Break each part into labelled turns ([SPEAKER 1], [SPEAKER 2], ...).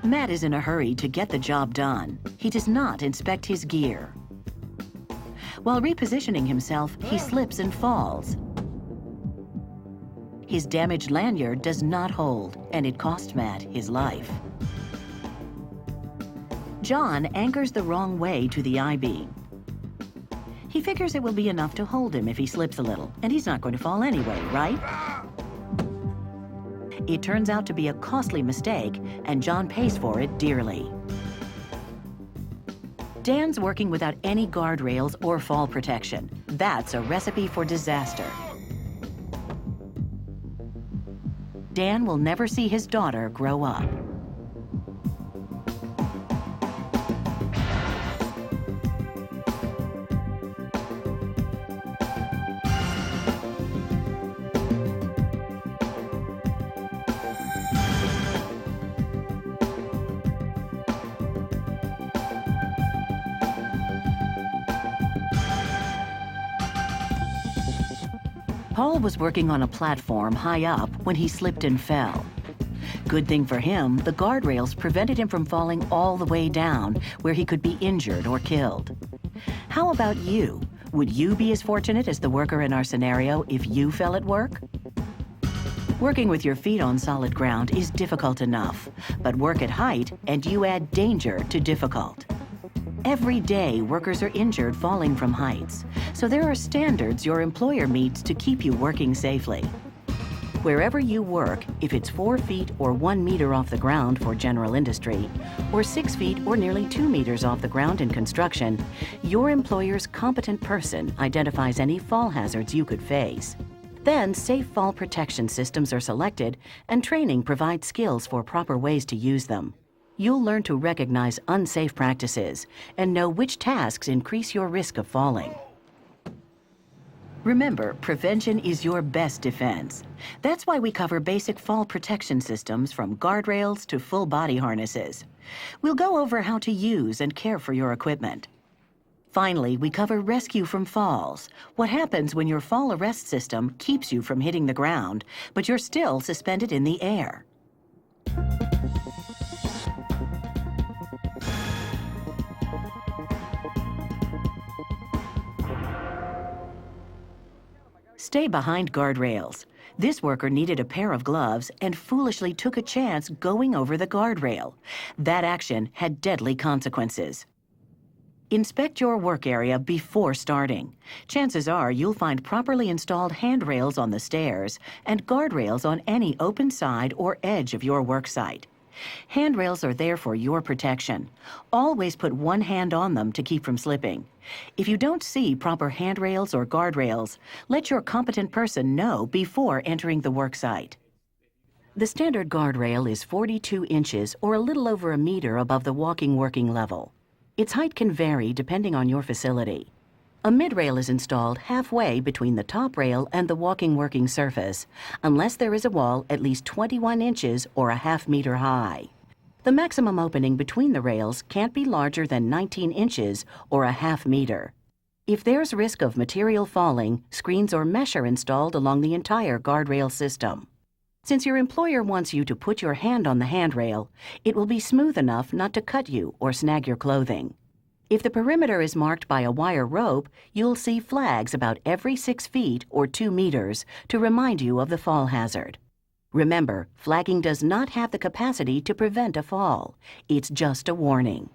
[SPEAKER 1] Matt is in a hurry to get the job done. He does not inspect his gear. While repositioning himself, he slips and falls. His damaged lanyard does not hold, and it costs Matt his life. John anchors the wrong way to the I-beam. He figures it will be enough to hold him if he slips a little, and he's not going to fall anyway, right? It turns out to be a costly mistake, and John pays for it dearly. Dan's working without any guardrails or fall protection. That's a recipe for disaster. Dan will never see his daughter grow up. Paul was working on a platform high up when he slipped and fell. Good thing for him, the guardrails prevented him from falling all the way down, where he could be injured or killed. How about you? Would you be as fortunate as the worker in our scenario if you fell at work? Working with your feet on solid ground is difficult enough, but work at height and you add danger to difficult. Every day, workers are injured falling from heights, so there are standards your employer meets to keep you working safely. Wherever you work, if it's 4 feet or 1 meter off the ground for general industry, or 6 feet or nearly 2 meters off the ground in construction, your employer's competent person identifies any fall hazards you could face. Then, safe fall protection systems are selected, and training provides skills for proper ways to use them. You'll learn to recognize unsafe practices and know which tasks increase your risk of falling. Remember, prevention is your best defense. That's why we cover basic fall protection systems from guardrails to full body harnesses. We'll go over how to use and care for your equipment. Finally, we cover rescue from falls. What happens when your fall arrest system keeps you from hitting the ground, but you're still suspended in the air. Stay behind guardrails. This worker needed a pair of gloves and foolishly took a chance going over the guardrail. That action had deadly consequences. Inspect your work area before starting. Chances are you'll find properly installed handrails on the stairs and guardrails on any open side or edge of your work site. Handrails are there for your protection. Always put one hand on them to keep from slipping. If you don't see proper handrails or guardrails, let your competent person know before entering the work site. The standard guardrail is 42 inches or a little over a meter above the walking working level. Its height can vary depending on your facility. A mid-rail is installed halfway between the top rail and the walking working surface, unless there is a wall at least 21 inches or a half meter high. The maximum opening between the rails can't be larger than 19 inches or a half meter. If there's risk of material falling, screens or mesh are installed along the entire guardrail system. Since your employer wants you to put your hand on the handrail, it will be smooth enough not to cut you or snag your clothing. If the perimeter is marked by a wire rope, you'll see flags about every 6 feet or 2 meters to remind you of the fall hazard. Remember, flagging does not have the capacity to prevent a fall. It's just a warning.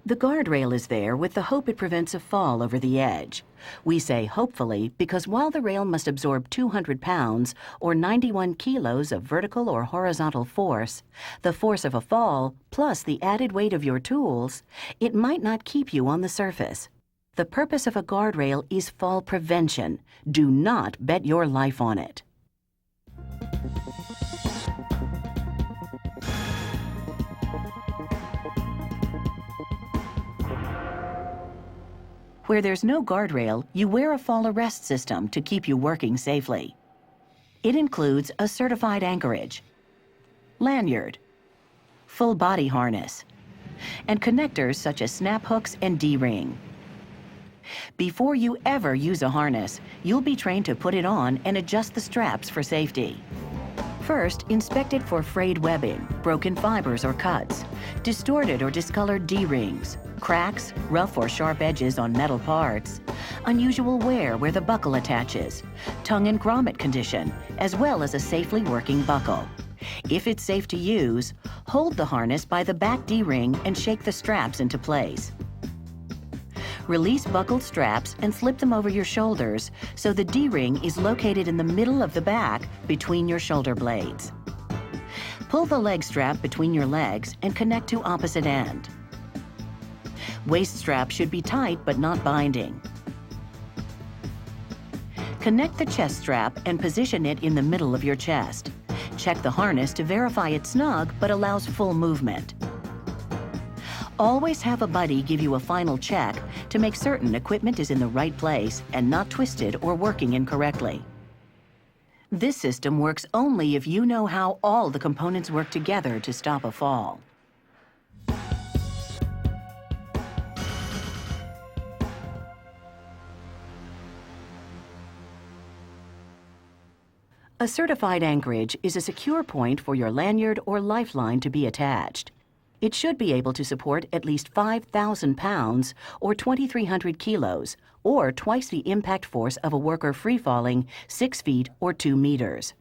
[SPEAKER 1] The guardrail is there with the hope it prevents a fall over the edge. We say hopefully because while the rail must absorb 200 pounds or 91 kilos of vertical or horizontal force, the force of a fall plus the added weight of your tools, it might not keep you on the surface. The purpose of a guardrail is fall prevention. Do not bet your life on it. Where there's no guardrail, you wear a fall arrest system to keep you working safely. It includes a certified anchorage, lanyard, full body harness, and connectors such as snap hooks and D-ring. Before you ever use a harness, you'll be trained to put it on and adjust the straps for safety. First, inspect it for frayed webbing, broken fibers or cuts, distorted or discolored D-rings, cracks, rough or sharp edges on metal parts, unusual wear where the buckle attaches, tongue and grommet condition, as well as a safely working buckle. If it's safe to use, hold the harness by the back D-ring and shake the straps into place. Release buckled straps and slip them over your shoulders so the D-ring is located in the middle of the back between your shoulder blades. Pull the leg strap between your legs and connect to opposite end. Waist strap should be tight but not binding. Connect the chest strap and position it in the middle of your chest. Check the harness to verify it's snug but allows full movement. Always have a buddy give you a final check to make certain equipment is in the right place and not twisted or working incorrectly. This system works only if you know how all the components work together to stop a fall. A certified anchorage is a secure point for your lanyard or lifeline to be attached. It should be able to support at least 5,000 pounds or 2,300 kilos, or twice the impact force of a worker free-falling 6 feet or 2 meters.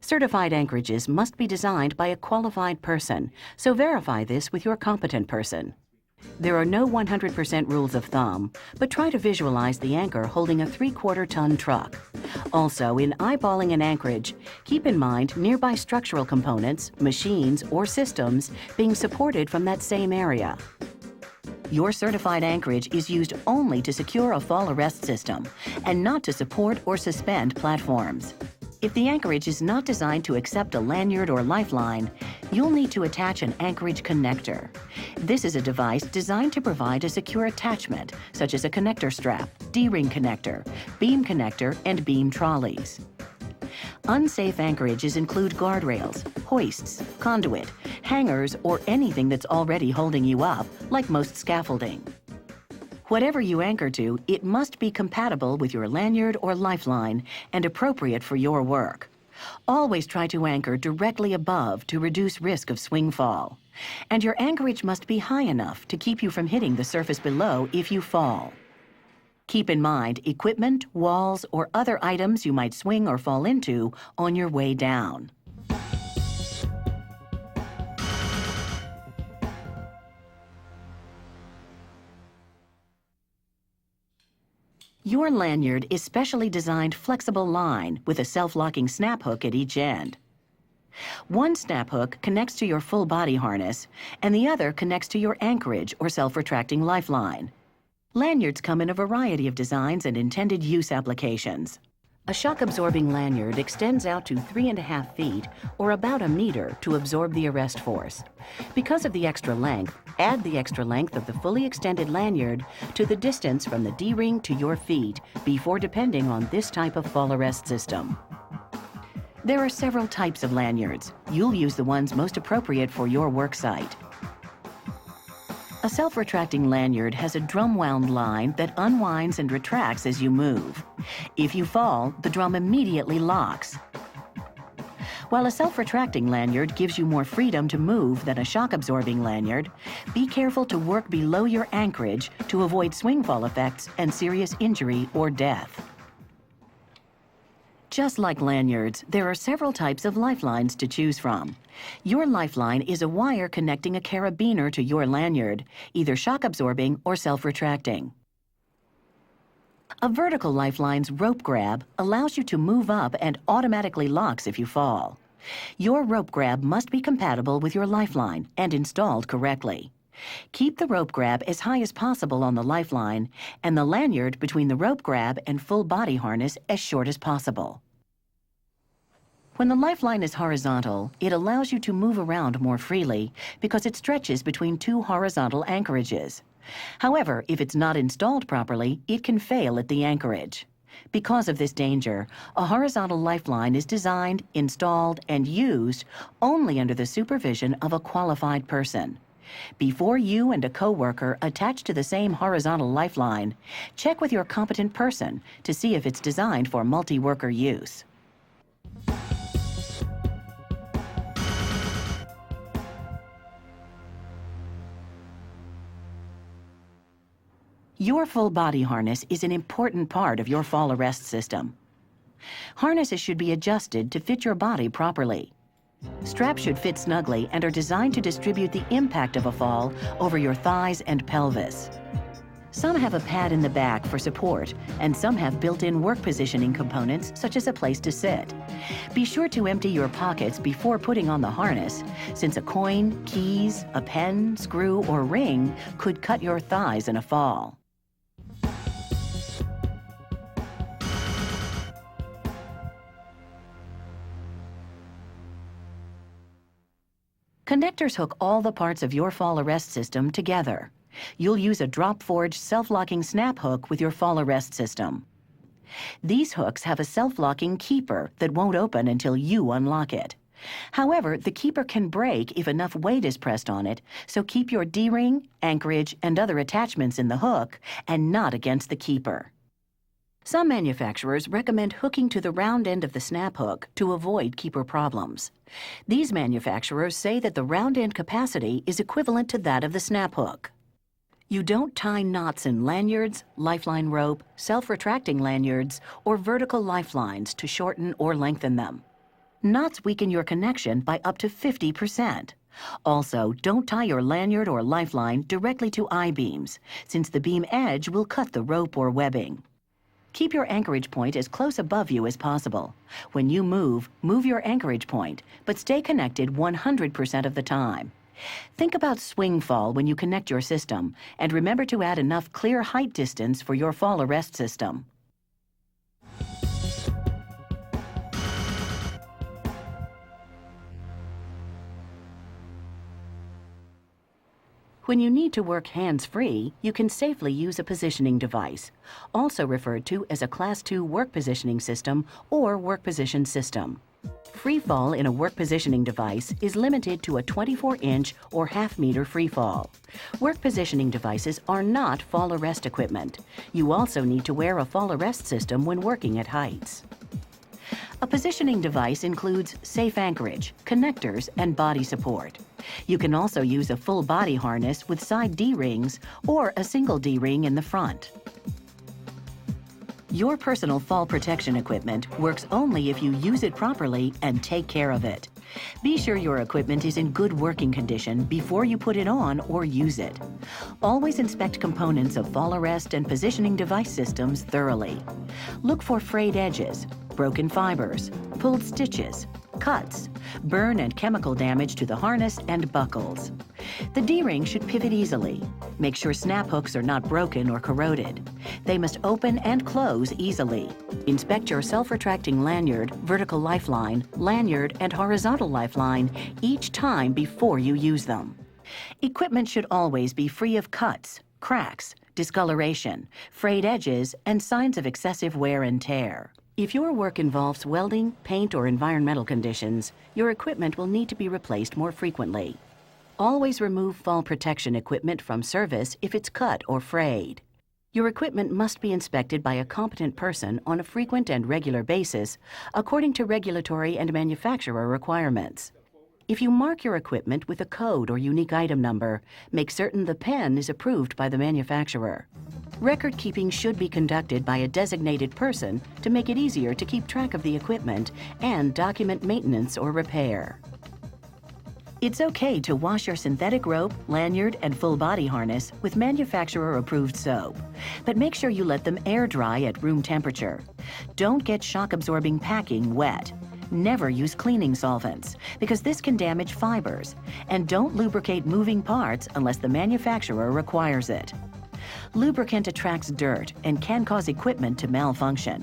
[SPEAKER 1] Certified anchorages must be designed by a qualified person, so verify this with your competent person. There are no 100% rules of thumb, but try to visualize the anchor holding a 3/4-ton truck. Also, in eyeballing an anchorage, keep in mind nearby structural components, machines, or systems being supported from that same area. Your certified anchorage is used only to secure a fall arrest system and not to support or suspend platforms. If the anchorage is not designed to accept a lanyard or lifeline, you'll need to attach an anchorage connector. This is a device designed to provide a secure attachment, such as a connector strap, D-ring connector, beam connector, and beam trolleys. Unsafe anchorages include guardrails, hoists, conduit, hangers, or anything that's already holding you up, like most scaffolding. Whatever you anchor to, it must be compatible with your lanyard or lifeline and appropriate for your work. Always try to anchor directly above to reduce risk of swing fall. And your anchorage must be high enough to keep you from hitting the surface below if you fall. Keep in mind equipment, walls, or other items you might swing or fall into on your way down. Your lanyard is specially designed flexible line with a self-locking snap hook at each end. One snap hook connects to your full body harness, and the other connects to your anchorage or self-retracting lifeline. Lanyards come in a variety of designs and intended use applications. A shock-absorbing lanyard extends out to 3.5 feet, or about 1 meter, to absorb the arrest force. Because of the extra length, add the extra length of the fully extended lanyard to the distance from the D-ring to your feet before depending on this type of fall arrest system. There are several types of lanyards. You'll use the ones most appropriate for your work site. A self-retracting lanyard has a drum-wound line that unwinds and retracts as you move. If you fall, the drum immediately locks. While a self-retracting lanyard gives you more freedom to move than a shock-absorbing lanyard, be careful to work below your anchorage to avoid swing fall effects and serious injury or death. Just like lanyards, there are several types of lifelines to choose from. Your lifeline is a wire connecting a carabiner to your lanyard, either shock-absorbing or self-retracting. A vertical lifeline's rope grab allows you to move up and automatically locks if you fall. Your rope grab must be compatible with your lifeline and installed correctly. Keep the rope grab as high as possible on the lifeline and the lanyard between the rope grab and full body harness as short as possible. When the lifeline is horizontal, it allows you to move around more freely because it stretches between two horizontal anchorages. However, if it's not installed properly, it can fail at the anchorage. Because of this danger, a horizontal lifeline is designed, installed, and used only under the supervision of a qualified person. Before you and a coworker attach to the same horizontal lifeline, check with your competent person to see if it's designed for multi-worker use. Your full body harness is an important part of your fall arrest system. Harnesses should be adjusted to fit your body properly. Straps should fit snugly and are designed to distribute the impact of a fall over your thighs and pelvis. Some have a pad in the back for support, and some have built-in work positioning components, such as a place to sit. Be sure to empty your pockets before putting on the harness, since a coin, keys, a pen, screw, or ring could cut your thighs in a fall. Connectors hook all the parts of your fall arrest system together. You'll use a drop-forged self-locking snap hook with your fall arrest system. These hooks have a self-locking keeper that won't open until you unlock it. However, the keeper can break if enough weight is pressed on it, so keep your D-ring, anchorage, and other attachments in the hook and not against the keeper. Some manufacturers recommend hooking to the round end of the snap hook to avoid keeper problems. These manufacturers say that the round end capacity is equivalent to that of the snap hook. You don't tie knots in lanyards, lifeline rope, self-retracting lanyards, or vertical lifelines to shorten or lengthen them. Knots weaken your connection by up to 50%. Also, don't tie your lanyard or lifeline directly to I-beams, since the beam edge will cut the rope or webbing. Keep your anchorage point as close above you as possible. When you move your anchorage point, but stay connected 100% of the time. Think about swing fall when you connect your system, and remember to add enough clear height distance for your fall arrest system. When you need to work hands-free, you can safely use a positioning device, also referred to as a Class II work positioning system or work position system. Free fall in a work positioning device is limited to a 24-inch or half-meter free fall. Work positioning devices are not fall arrest equipment. You also need to wear a fall arrest system when working at heights. A positioning device includes safe anchorage, connectors, and body support. You can also use a full body harness with side D-rings or a single D-ring in the front. Your personal fall protection equipment works only if you use it properly and take care of it. Be sure your equipment is in good working condition before you put it on or use it. Always inspect components of fall arrest and positioning device systems thoroughly. Look for frayed edges, broken fibers, pulled stitches, cuts, burn and chemical damage to the harness and buckles. The D-ring should pivot easily. Make sure snap hooks are not broken or corroded. They must open and close easily. Inspect your self-retracting lanyard, vertical lifeline, lanyard, and horizontal lifeline each time before you use them. Equipment should always be free of cuts, cracks, discoloration, frayed edges, and signs of excessive wear and tear. If your work involves welding, paint, or environmental conditions, your equipment will need to be replaced more frequently. Always remove fall protection equipment from service if it's cut or frayed. Your equipment must be inspected by a competent person on a frequent and regular basis, according to regulatory and manufacturer requirements. If you mark your equipment with a code or unique item number, make certain the pen is approved by the manufacturer. Record keeping should be conducted by a designated person to make it easier to keep track of the equipment and document maintenance or repair. It's okay to wash your synthetic rope, lanyard, and full body harness with manufacturer-approved soap, but make sure you let them air dry at room temperature. Don't get shock-absorbing packing wet. Never use cleaning solvents, because this can damage fibers, and don't lubricate moving parts unless the manufacturer requires it. Lubricant attracts dirt and can cause equipment to malfunction.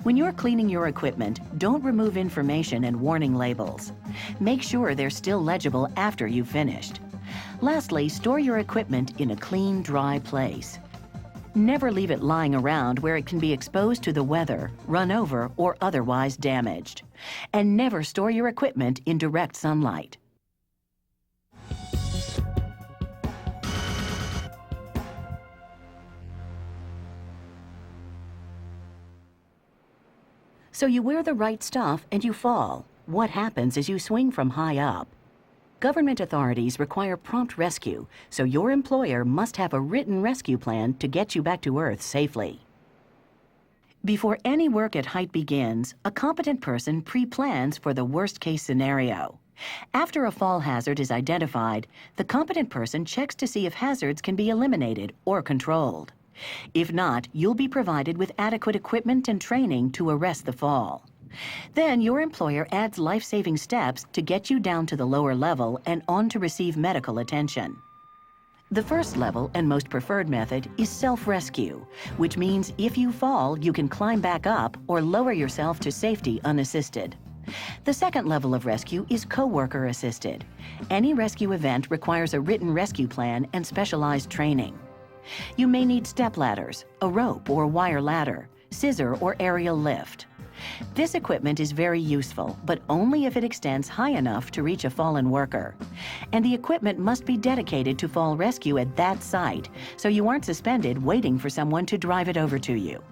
[SPEAKER 1] When you're cleaning your equipment, don't remove information and warning labels. Make sure they're still legible after you've finished. Lastly, store your equipment in a clean, dry place. Never leave it lying around where it can be exposed to the weather, run over, or otherwise damaged. And never store your equipment in direct sunlight. So you wear the right stuff and you fall. What happens is you swing from high up. Government authorities require prompt rescue, so your employer must have a written rescue plan to get you back to Earth safely. Before any work at height begins, a competent person pre-plans for the worst-case scenario. After a fall hazard is identified, the competent person checks to see if hazards can be eliminated or controlled. If not, you'll be provided with adequate equipment and training to arrest the fall. Then your employer adds life-saving steps to get you down to the lower level and on to receive medical attention. The first level and most preferred method is self-rescue, which means if you fall, you can climb back up or lower yourself to safety unassisted. The second level of rescue is coworker assisted. Any rescue event requires a written rescue plan and specialized training. You may need step ladders, a rope or wire ladder, scissor or aerial lift. This equipment is very useful, but only if it extends high enough to reach a fallen worker. And the equipment must be dedicated to fall rescue at that site, so you aren't suspended waiting for someone to drive it over to you.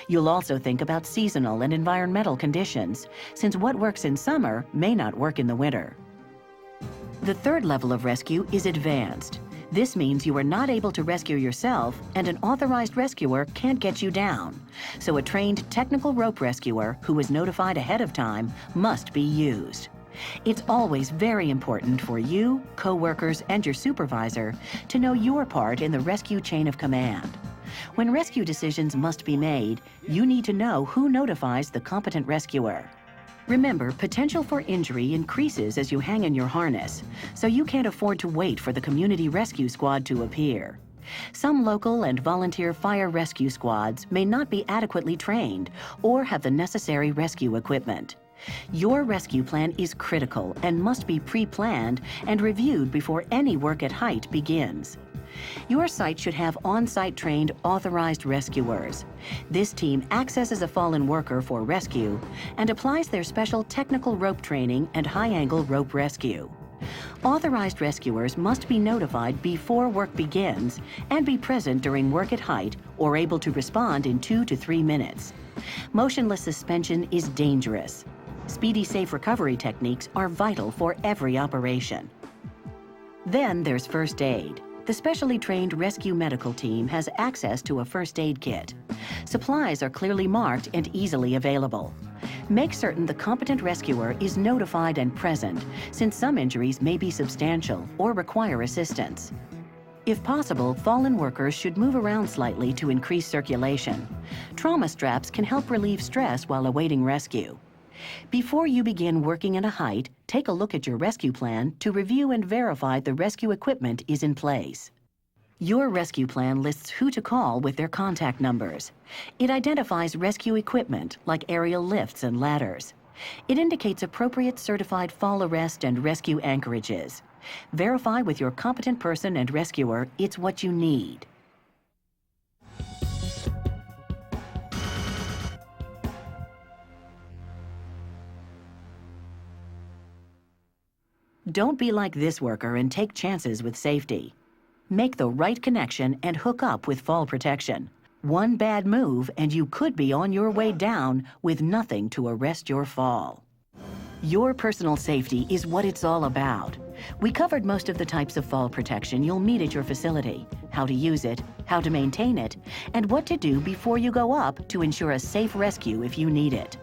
[SPEAKER 1] You'll also think about seasonal and environmental conditions, since what works in summer may not work in the winter. The third level of rescue is advanced. This means you are not able to rescue yourself, and an authorized rescuer can't get you down. So a trained technical rope rescuer who is notified ahead of time must be used. It's always very important for you, co-workers, and your supervisor to know your part in the rescue chain of command. When rescue decisions must be made, you need to know who notifies the competent rescuer. Remember, potential for injury increases as you hang in your harness, so you can't afford to wait for the community rescue squad to appear. Some local and volunteer fire rescue squads may not be adequately trained or have the necessary rescue equipment. Your rescue plan is critical and must be pre-planned and reviewed before any work at height begins. Your site should have on-site trained authorized rescuers. This team accesses a fallen worker for rescue and applies their special technical rope training and high-angle rope rescue. Authorized rescuers must be notified before work begins and be present during work at height or able to respond in 2 to 3 minutes. Motionless suspension is dangerous. Speedy, safe recovery techniques are vital for every operation. Then there's first aid. The specially trained rescue medical team has access to a first aid kit. Supplies are clearly marked and easily available. Make certain the competent rescuer is notified and present, since some injuries may be substantial or require assistance. If possible, fallen workers should move around slightly to increase circulation. Trauma straps can help relieve stress while awaiting rescue. Before you begin working at a height, take a look at your rescue plan to review and verify the rescue equipment is in place. Your rescue plan lists who to call with their contact numbers. It identifies rescue equipment like aerial lifts and ladders. It indicates appropriate certified fall arrest and rescue anchorages. Verify with your competent person and rescuer it's what you need. Don't be like this worker and take chances with safety. Make the right connection and hook up with fall protection. One bad move and you could be on your way down with nothing to arrest your fall. Your personal safety is what it's all about. We covered most of the types of fall protection you'll meet at your facility, how to use it, how to maintain it, and what to do before you go up to ensure a safe rescue if you need it.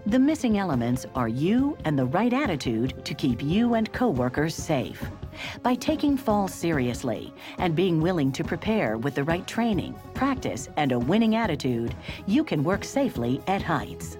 [SPEAKER 1] The missing elements are you and the right attitude to keep you and coworkers safe. By taking falls seriously and being willing to prepare with the right training, practice, and a winning attitude, you can work safely at heights.